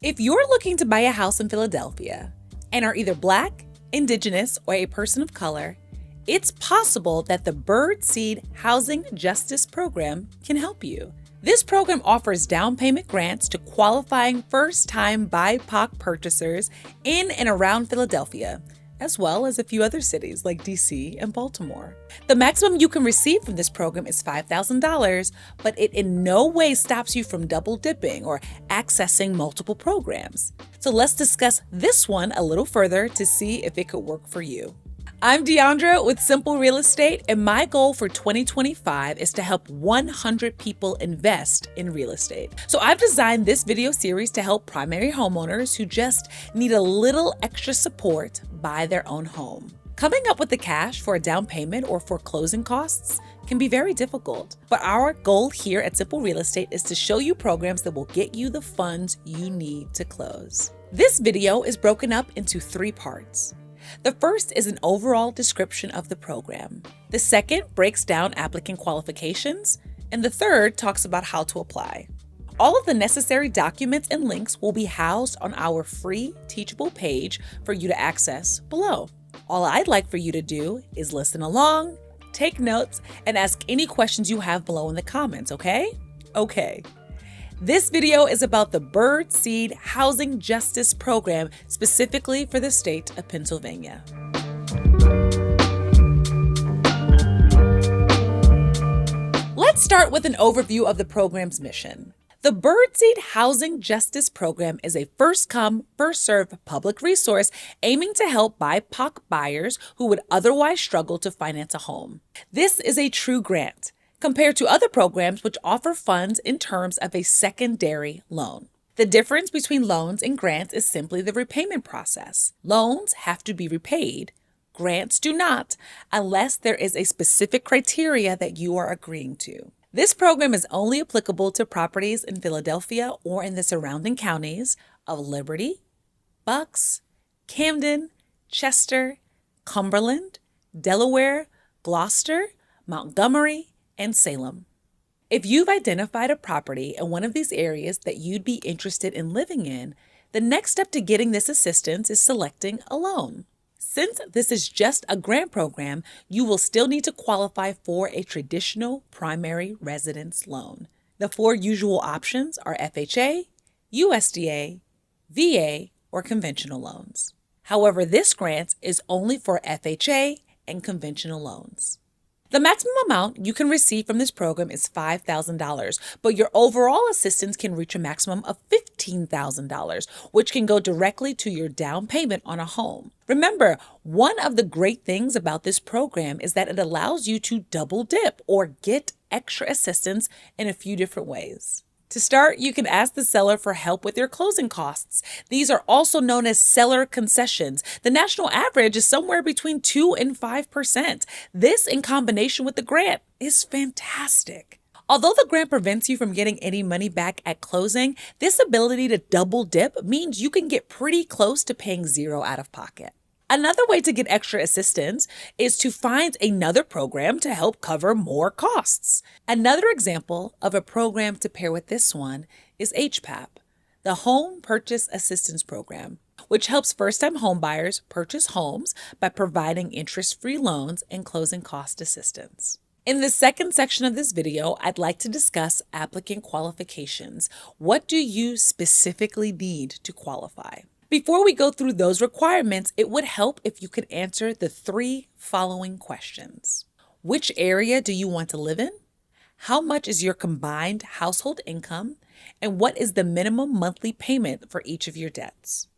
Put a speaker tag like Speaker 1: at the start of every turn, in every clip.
Speaker 1: If you're looking to buy a house in Philadelphia and are either Black, Indigenous, or a person of color, it's possible that the BirdSEED Housing Justice Program can help you. This program offers down payment grants to qualifying first-time BIPOC purchasers in and around Philadelphia, as well as a few other cities like DC and Baltimore. The maximum you can receive from this program is $5,000, but it in no way stops you from double dipping or accessing multiple programs. So let's discuss this one a little further to see if it could work for you. I'm Deandra with Simple Real Estate, and my goal for 2025 is to help 100 people invest in real estate. So I've designed this video series to help primary homeowners who just need a little extra support buy their own home. Coming up with the cash for a down payment or for closing costs can be very difficult, but our goal here at Simple Real Estate is to show you programs that will get you the funds you need to close. This video is broken up into 3 parts. The first is an overall description of the program. The second breaks down applicant qualifications, and the third talks about how to apply. All of the necessary documents and links will be housed on our free Teachable page for you to access below. All I'd like for you to do is listen along, take notes, and ask any questions you have below in the comments, okay? Okay. This video is about the BirdSEED Housing Justice Program, specifically for the state of Pennsylvania. Let's start with an overview of the program's mission. The BirdSEED Housing Justice Program is a first-come, first-served public resource aiming to help BIPOC buyers who would otherwise struggle to finance a home. This is a true grant, compared to other programs which offer funds in terms of a secondary loan. The difference between loans and grants is simply the repayment process. Loans have to be repaid. Grants do not, unless there is a specific criteria that you are agreeing to. This program is only applicable to properties in Philadelphia or in the surrounding counties of Liberty, Bucks, Camden, Chester, Cumberland, Delaware, Gloucester, Montgomery, and Salem. If you've identified a property in one of these areas that you'd be interested in living in, the next step to getting this assistance is selecting a loan. Since this is just a grant program, you will still need to qualify for a traditional primary residence loan. The 4 usual options are FHA, USDA, VA, or conventional loans. However, this grant is only for FHA and conventional loans. The maximum amount you can receive from this program is $5,000, but your overall assistance can reach a maximum of $15,000, which can go directly to your down payment on a home. Remember, one of the great things about this program is that it allows you to double dip or get extra assistance in a few different ways. To start, you can ask the seller for help with your closing costs. These are also known as seller concessions. The national average is somewhere between 2 and 5%. This, in combination with the grant, is fantastic. Although the grant prevents you from getting any money back at closing, this ability to double dip means you can get pretty close to paying 0 out of pocket. Another way to get extra assistance is to find another program to help cover more costs. Another example of a program to pair with this one is HPAP, the Home Purchase Assistance Program, which helps first-time homebuyers purchase homes by providing interest-free loans and closing cost assistance. In the second section of this video, I'd like to discuss applicant qualifications. What do you specifically need to qualify? Before we go through those requirements, it would help if you could answer the 3 following questions. Which area do you want to live in? How much is your combined household income? And what is the minimum monthly payment for each of your debts?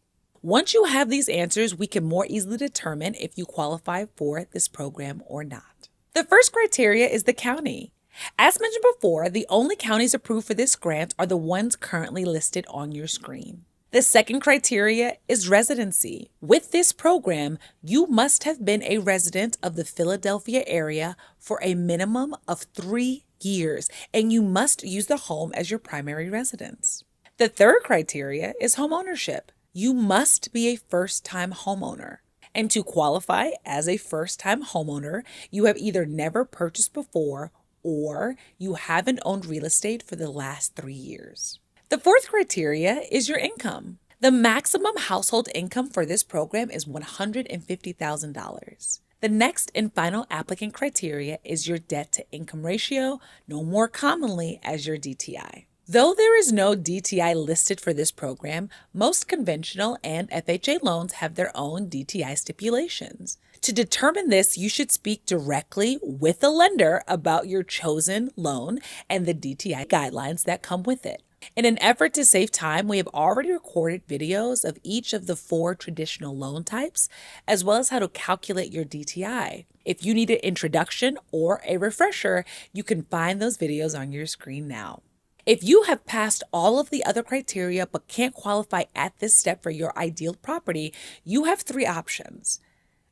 Speaker 1: Once you have these answers, we can more easily determine if you qualify for this program or not. The first criteria is the county. As mentioned before, the only counties approved for this grant are the ones currently listed on your screen. The second criteria is residency. With this program, you must have been a resident of the Philadelphia area for a minimum of 3 years, and you must use the home as your primary residence. The third criteria is homeownership. You must be a first-time homeowner. And to qualify as a first-time homeowner, you have either never purchased before or you haven't owned real estate for the last 3 years. The fourth criteria is your income. The maximum household income for this program is $150,000. The next and final applicant criteria is your debt to income ratio, known more commonly as your DTI. Though there is no DTI listed for this program, most conventional and FHA loans have their own DTI stipulations. To determine this, you should speak directly with the lender about your chosen loan and the DTI guidelines that come with it. In an effort to save time, we have already recorded videos of each of the 4 traditional loan types, as well as how to calculate your DTI. If you need an introduction or a refresher, you can find those videos on your screen now. If you have passed all of the other criteria but can't qualify at this step for your ideal property, you have 3 options.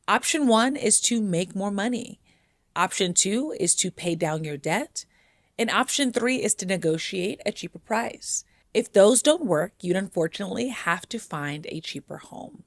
Speaker 1: Option 1 is to make more money. Option 2 is to pay down your debt. And option 3 is to negotiate a cheaper price. If those don't work, you'd unfortunately have to find a cheaper home.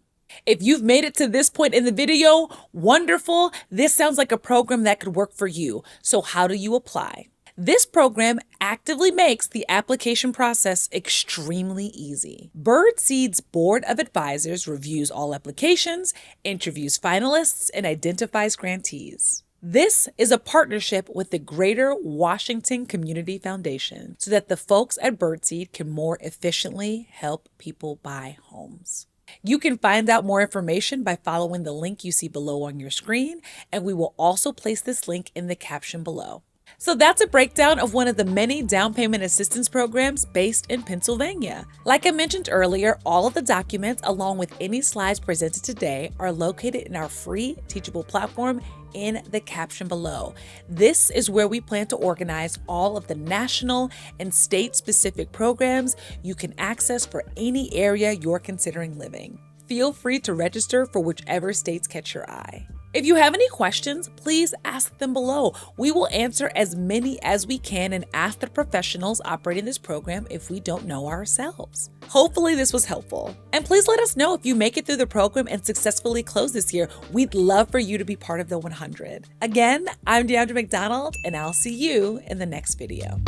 Speaker 1: If you've made it to this point in the video, wonderful. This sounds like a program that could work for you. So how do you apply? This program actively makes the application process extremely easy. BirdSEED's Board of Advisors reviews all applications, interviews finalists, and identifies grantees. This is a partnership with the Greater Washington Community Foundation so that the folks at BirdSEED can more efficiently help people buy homes. You can find out more information by following the link you see below on your screen, and we will also place this link in the caption below. So that's a breakdown of one of the many down payment assistance programs based in Pennsylvania. Like I mentioned earlier, all of the documents along with any slides presented today are located in our free teachable platform in the caption below. This is where we plan to organize all of the national and state-specific programs you can access for any area you're considering living. Feel free to register for whichever states catch your eye. If you have any questions, please ask them below. We will answer as many as we can and ask the professionals operating this program if we don't know ourselves. Hopefully this was helpful. And please let us know if you make it through the program and successfully close this year. We'd love for you to be part of the 100. Again, I'm Deandra McDonald, and I'll see you in the next video.